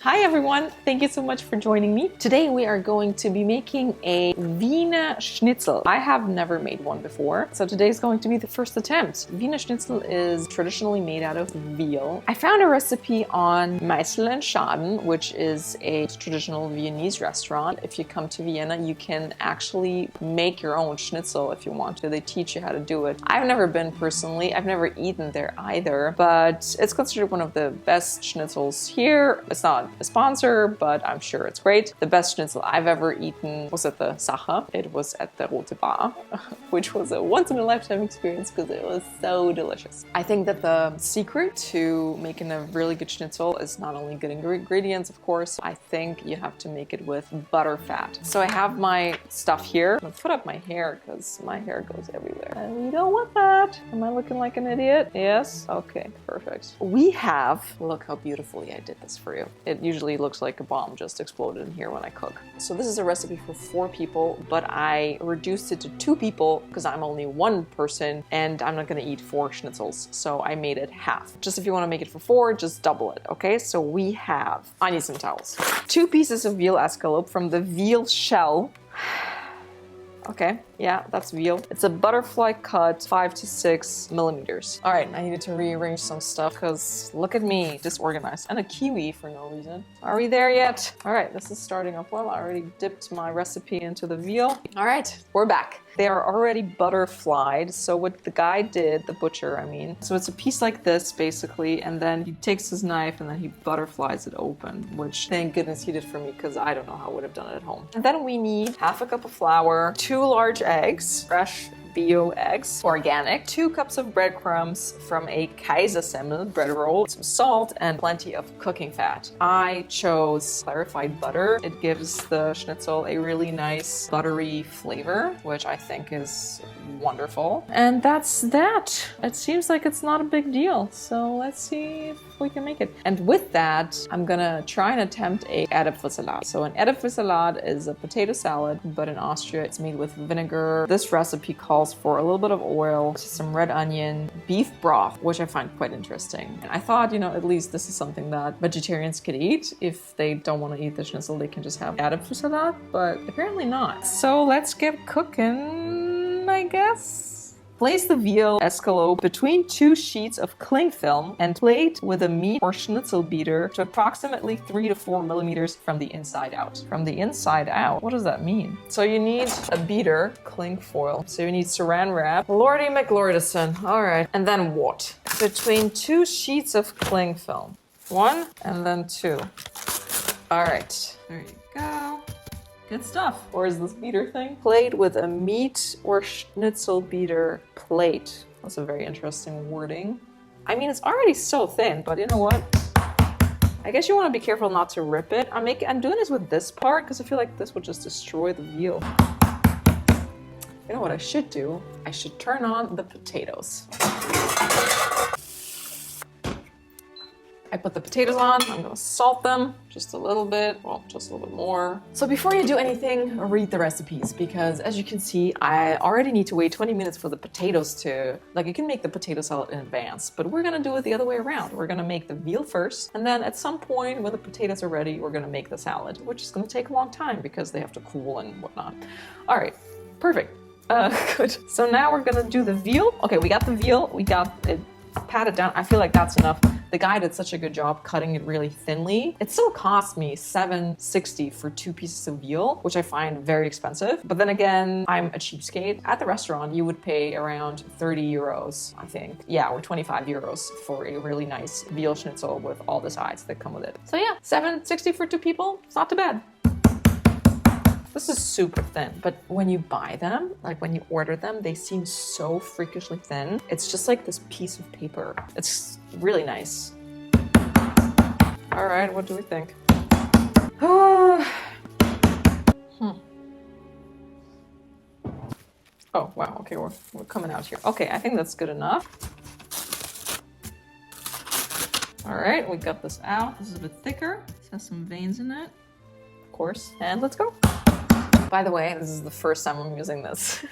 Hi everyone, thank you so much for joining me. Today we are going to be making a Wiener Schnitzel. I have never made one before, so today is going to be the first attempt. Wiener Schnitzel is traditionally made out of veal. I found a recipe on Meisel and Schaden, which is a traditional Viennese restaurant. If you come to Vienna, you can actually make your own schnitzel if you want to. They teach you how to do it. I've never been personally, I've never eaten there either, but it's considered one of the best schnitzels here. It's not a sponsor, but I'm sure it's great. The best schnitzel I've ever eaten was at the Sacher. It was at the Rote Bar, which was a once-in-a-lifetime experience because it was so delicious. I think that the secret to making a really good schnitzel is not only good ingredients, of course. I think you have to make it with butter fat. So I have my stuff here. I'm gonna put up my hair because my hair goes everywhere. And we don't want that. Am I looking like an idiot? Yes? Okay, perfect. We have, look how beautifully I did this for you. It usually looks like a bomb just exploded in here when I cook. So this is a recipe for 4 people, but I reduced it to 2 people because I'm only one person and I'm not gonna eat 4 schnitzels. So I made it half. Just if you wanna make it for 4, just double it, okay? So we have, I need some towels. 2 pieces of veal escalope from the veal shell. Okay, yeah, that's veal. It's a butterfly cut, 5 to 6 millimeters. All right, I needed to rearrange some stuff because look at me, disorganized. And a kiwi for no reason. Are we there yet? All right, this is starting off well. I already dipped my recipe into the veal. All right, we're back. They are already butterflied. So what the guy did, the butcher, I mean, so it's a piece like this basically, and then he takes his knife and then he butterflies it open, which thank goodness he did for me because I don't know how I would have done it at home. And then we need half a cup of flour, 2 large eggs, fresh bio eggs, organic, 2 cups of breadcrumbs from a Kaisersemmel bread roll, some salt, and plenty of cooking fat. I chose clarified butter. It gives the schnitzel a really nice buttery flavor, which I think is wonderful. And that's that. It seems like it's not a big deal, so let's see if we can make it. And with that, I'm gonna try and attempt a Erdäpfelsalat. So an Erdäpfelsalat is a potato salad, but in Austria it's made with vinegar. This recipe calls for a little bit of oil, some red onion, beef broth, which I find quite interesting. And I thought, you know, at least this is something that vegetarians could eat. If they don't want to eat the schnitzel, they can just have Erdäpfelsalat, but apparently not. So let's get cooking, I guess. Place the veal escalope between 2 sheets of cling film and plate with a meat or schnitzel beater to approximately 3 to 4 millimeters from the inside out. From the inside out? What does that mean? So you need a beater, cling foil. So you need saran wrap. Lordy McLordison. All right. And then what? Between 2 sheets of cling film. 1 and then 2. All right. There you go. Good stuff. Or is this beater thing? Plate with a meat or schnitzel beater plate. That's a very interesting wording. I mean, it's already so thin, but you know what? I guess you want to be careful not to rip it. I'm doing this with this part because I feel like this would just destroy the veal. You know what I should do? I should turn on the potatoes. I put the potatoes on, I'm gonna salt them just a little bit, well, just a little bit more. So before you do anything, read the recipes because as you can see, I already need to wait 20 minutes for the potatoes to, like you can make the potato salad in advance, but we're gonna do it the other way around. We're gonna make the veal first, and then at some point when the potatoes are ready, we're gonna make the salad, which is gonna take a long time because they have to cool and whatnot. All right, perfect, good. So now we're gonna do the veal. Okay, we got the veal, we got it patted down. I feel like that's enough. The guy did such a good job cutting it really thinly. It still cost me $7.60 for 2 pieces of veal, which I find very expensive. But then again, I'm a cheapskate. At the restaurant, you would pay around 30 euros, I think. Yeah, or 25 euros for a really nice veal schnitzel with all the sides that come with it. So yeah, $7.60 for 2 people. It's not too bad. This is super thin, but when you buy them, like when you order them, they seem so freakishly thin. It's just like this piece of paper. It's really nice. All right, what do we think? Oh, wow, okay, we're coming out here. Okay, I think that's good enough. All right, we got this out. This is a bit thicker. It has some veins in it, of course, and let's go. By the way, this is the first time I'm using this.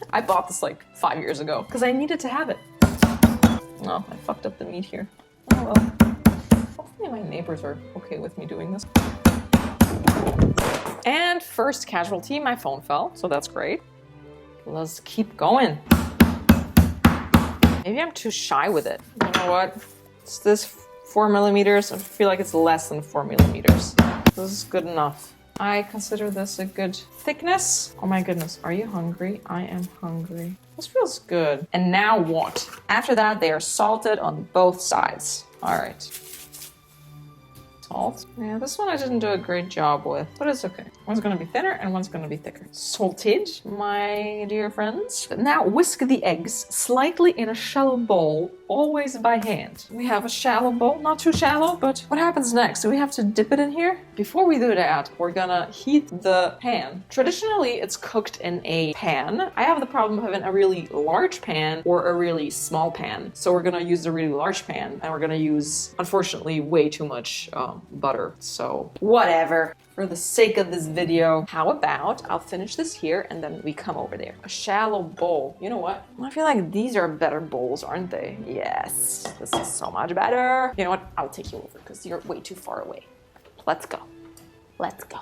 I bought this like 5 years ago because I needed to have it. Oh, I fucked up the meat here. Oh well. Hopefully Hopefully my neighbors are okay with me doing this. And first casualty, my phone fell, so that's great. Let's keep going. Maybe I'm too shy with it. You know what? It's this 4 millimeters. I feel like it's less than 4 millimeters. This is good enough. I consider this a good thickness. Oh my goodness, are you hungry? I am hungry. This feels good. And now what? After that, they are salted on both sides. All right. Salt. Yeah, this one I didn't do a great job with, but it's okay. One's gonna be thinner and one's gonna be thicker. Salted, my dear friends. Now whisk the eggs slightly in a shallow bowl, always by hand. We have a shallow bowl, not too shallow, but what happens next? Do we have to dip it in here? Before we do that, we're gonna heat the pan. Traditionally, it's cooked in a pan. I have the problem of having a really large pan or a really small pan. So we're gonna use the really large pan, and we're gonna use, unfortunately, way too much butter. So whatever. For the sake of this video, how about I'll finish this here and then we come over there. A shallow bowl. You know what? I feel like these are better bowls, aren't they? Yes, this is so much better. You know what? I'll take you over because you're way too far away. Let's go. Let's go.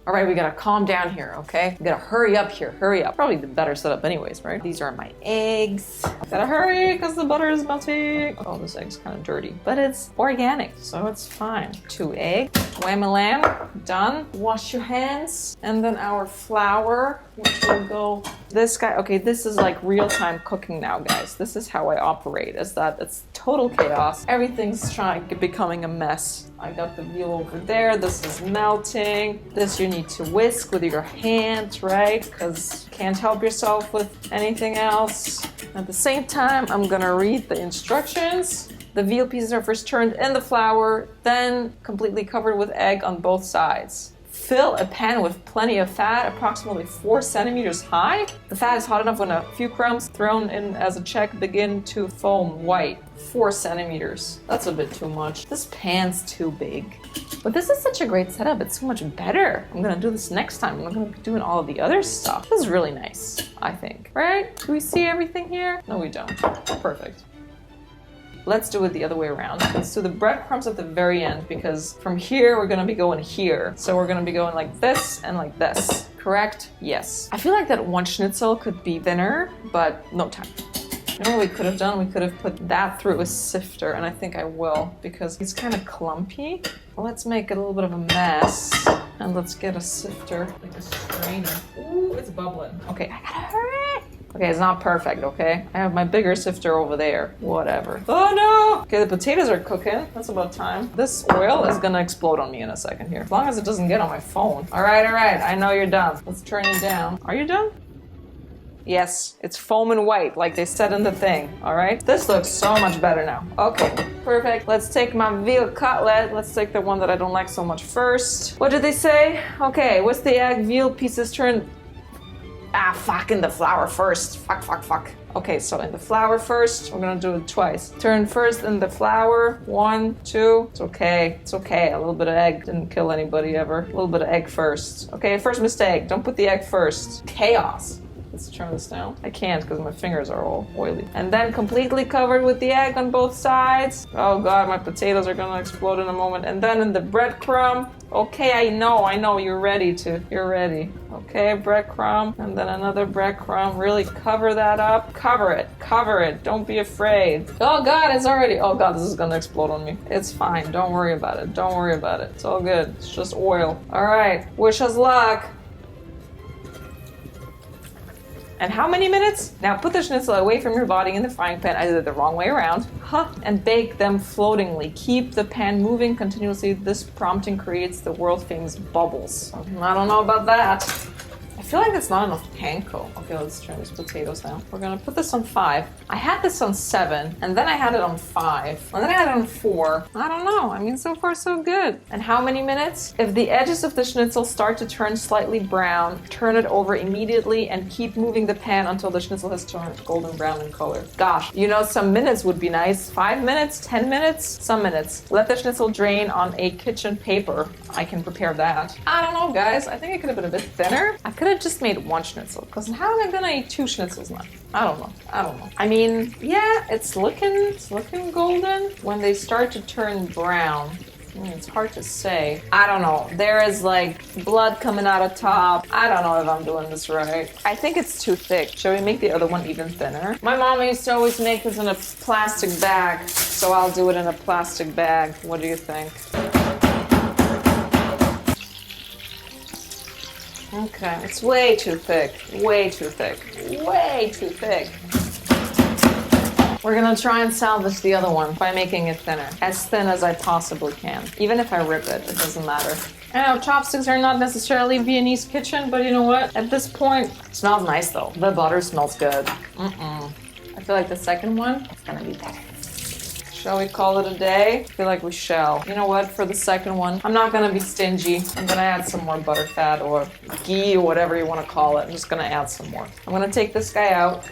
All right, we gotta calm down here, okay? We gotta hurry up here, hurry up. Probably the better setup anyways, right? These are my eggs. Gotta hurry because the butter is melting. Oh, this egg's kind of dirty, but it's organic, so it's fine. 2 eggs, wham-a-lam, done. Wash your hands. And then our flour, which will go, this guy, okay, this is like real-time cooking now, guys. This is how I operate, is that it's total chaos. Everything's becoming a mess. I got the veal over there. This is melting. This you need to whisk with your hands, right? Because you can't help yourself with anything else. At the same time, I'm gonna read the instructions. The veal pieces are first turned in the flour, then completely covered with egg on both sides. Fill a pan with plenty of fat, approximately 4 centimeters high. The fat is hot enough when a few crumbs thrown in as a check begin to foam white. 4 centimeters. That's a bit too much. This pan's too big. But this is such a great setup. It's so much better. I'm gonna do this next time. I'm not gonna be doing all of the other stuff. This is really nice, I think. Right? Do we see everything here? No, we don't. Perfect. Let's do it the other way around. Let's do the breadcrumbs at the very end because from here, we're gonna be going here. So we're gonna be going like this and like this. Correct? Yes. I feel like that one schnitzel could be thinner, but no time. You know what we could have done? We could have put that through a sifter, and I think I will because it's kind of clumpy. Let's make it a little bit of a mess, and let's get a sifter, like a strainer. Ooh, it's bubbling. Okay, I gotta hurry. Okay, it's not perfect, okay? I have my bigger sifter over there. Whatever. Oh no! Okay, the potatoes are cooking. That's about time. This oil is gonna explode on me in a second here. As long as it doesn't get on my phone. All right, I know you're done. Let's turn it down. Are you done? Yes, it's foaming white, like they said in the thing, all right? This looks so much better now. Okay, perfect. Let's take my veal cutlet. Let's take the one that I don't like so much first. What did they say? Okay, what's the egg? Veal pieces turned... Ah, fuck, in the flour first. Fuck. Okay, so in the flour first. We're gonna do it twice. Turn first in the flour. 1, 2. It's okay. It's okay. A little bit of egg didn't kill anybody ever. A little bit of egg first. Okay, first mistake. Don't put the egg first. Chaos. Let's turn this down. I can't because my fingers are all oily. And then completely covered with the egg on both sides. Oh God, my potatoes are gonna explode in a moment. And then in the breadcrumb. Okay, I know, you're ready. You're ready. Okay, breadcrumb, and then another breadcrumb. Really cover that up. Cover it. Don't be afraid. Oh God, it's already, oh God, this is gonna explode on me. It's fine, don't worry about it. It's all good, it's just oil. All right, wish us luck. And how many minutes? Now put the schnitzel away from your body in the frying pan. I did it the wrong way around. And bake them floatingly. Keep the pan moving continuously. This prompting creates the world famous bubbles. I don't know about that. I feel like it's not enough panko. Okay, let's turn these potatoes down. We're gonna put this on 5. I had this on 7, and then I had it on 5, and then I had it on 4. I don't know. I mean, so far so good. And how many minutes? If the edges of the schnitzel start to turn slightly brown, turn it over immediately and keep moving the pan until the schnitzel has turned golden brown in color. Gosh, you know, some minutes would be nice. 5 minutes, 10 minutes, some minutes. Let the schnitzel drain on a kitchen paper. I can prepare that. I don't know, guys. I think it could have been a bit thinner. I could have have just made one schnitzel, because how am I gonna eat two schnitzels now? I don't know. I mean, yeah, it's looking golden. When they start to turn brown, it's hard to say. I don't know. There is like blood coming out of top. I don't know if I'm doing this right. I think it's too thick. Shall we make the other one even thinner? My mom used to always make this in a plastic bag, so I'll do it in a plastic bag. What do you think? Okay, it's way too thick. Way too thick. Way too thick. We're gonna try and salvage the other one by making it thinner. As thin as I possibly can. Even if I rip it, it doesn't matter. I know chopsticks are not necessarily Viennese kitchen, but you know what? At this point, it smells nice though. The butter smells good. I feel like the second one is gonna be better. Shall we call it a day? I feel like we shall. You know what? For the second one, I'm not gonna be stingy. I'm gonna add some more butter fat or ghee or whatever you wanna call it. I'm just gonna add some more. I'm gonna take this guy out.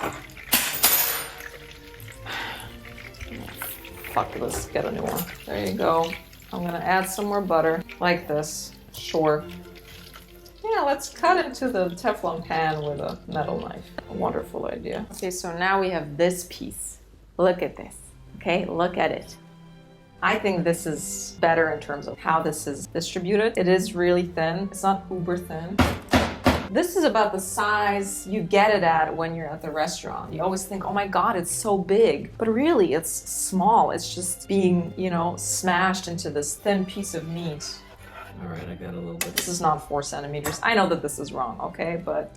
Fuck, let's get a new one. There you go. I'm gonna add some more butter, like this. Sure. Yeah, let's cut into the Teflon pan with a metal knife. A wonderful idea. Okay, so now we have this piece. Look at this. Okay, look at it. I think this is better in terms of how this is distributed. It is really thin. It's not uber thin. This is about the size you get it at when you're at the restaurant. You always think, oh my God, it's so big. But really, it's small. It's just being, you know, smashed into this thin piece of meat. All right, I got a little bit. This is not 4 centimeters. I know that this is wrong, okay? But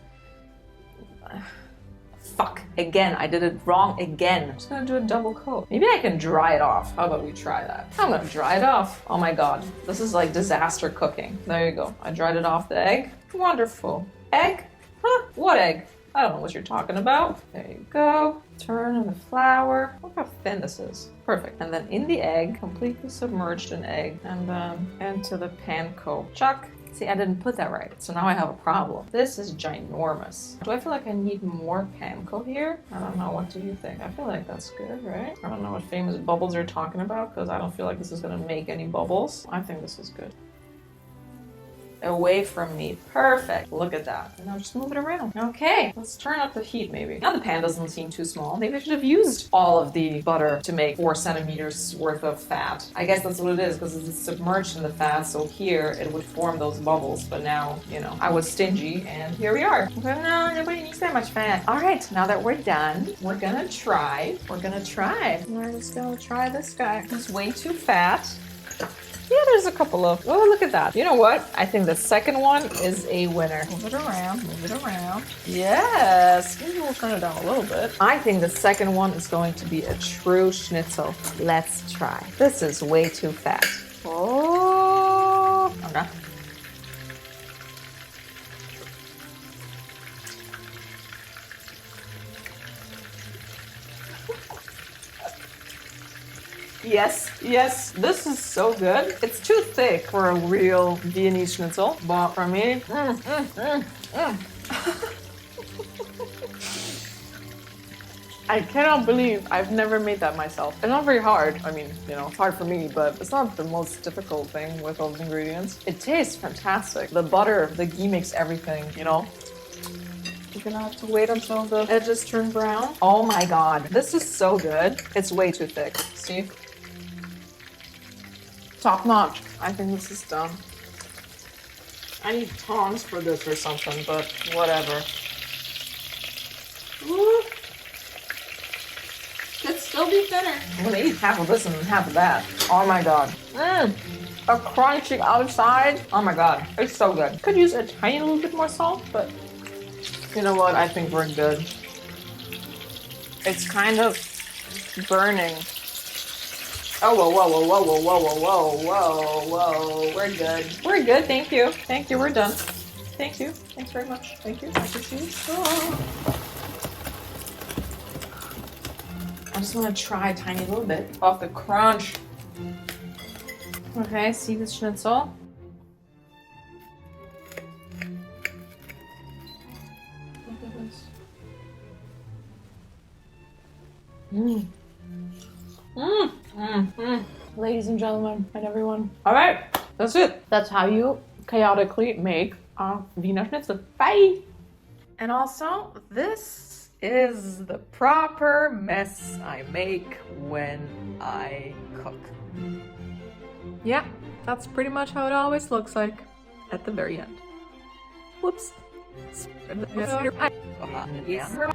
fuck, again, I did it wrong again. I'm just gonna do a double coat. Maybe I can dry it off. How about we try that? I'm gonna dry it off. Oh my God, this is like disaster cooking. There you go. I dried it off the egg. Wonderful. Egg? Huh? What egg? I don't know what you're talking about. There you go. Turn in the flour. Look how thin this is. Perfect. And then in the egg, completely submerged in egg. And then into the panko. Chuck. See, I didn't put that right. So now I have a problem. This is ginormous. Do I feel like I need more panko here? I don't know. What do you think? I feel like that's good, right? I don't know what famous bubbles you're talking about because I don't feel like this is going to make any bubbles. I think this is good. Away from me. Perfect. Look at that. And now just move it around. Okay, let's turn up the heat maybe. Now the pan doesn't seem too small. Maybe I should have used all of the butter to make 4 centimeters worth of fat. I guess that's what it is because it's submerged in the fat. So here it would form those bubbles. But now, you know, I was stingy and here we are. Okay, no, nobody needs that much fat. All right, now that we're done, we're gonna try. We're just gonna try this guy. It's way too fat. Yeah, there's a couple of, oh, look at that. You know what? I think the second one is a winner. Move it around, move it around. Yes, maybe we'll turn it down a little bit. I think the second one is going to be a true schnitzel. Let's try. This is way too fat. Oh, okay. Yes, this is so good. It's too thick for a real Viennese schnitzel, but for me, I cannot believe I've never made that myself. It's not very hard. I mean, you know, it's hard for me, but it's not the most difficult thing with all the ingredients. It tastes fantastic. The butter, the ghee makes everything, you know? You're gonna have to wait until the edges turn brown. Oh my God, this is so good. It's way too thick. See? Top notch. I think this is done. I need tongs for this or something, but whatever. Woo. Could still be thinner. I'm gonna eat half of this and half of that. Oh my God. A crunchy outside. Oh my God, it's so good. Could use a tiny little bit more salt, but you know what? I think we're good. It's kind of burning. Oh, whoa. We're good. We're good. Thank you. Thank you. We're done. Thank you. Thanks very much. Thank you. I just want to try a tiny little bit of the crunch. Okay, see the schnitzel. Look at this. Ladies and gentlemen, and everyone. All right, that's it. That's how you chaotically make a Wiener Schnitzel. Bye. And also, this is the proper mess I make when I cook. Yeah, that's pretty much how it always looks like at the very end. Whoops. Yeah.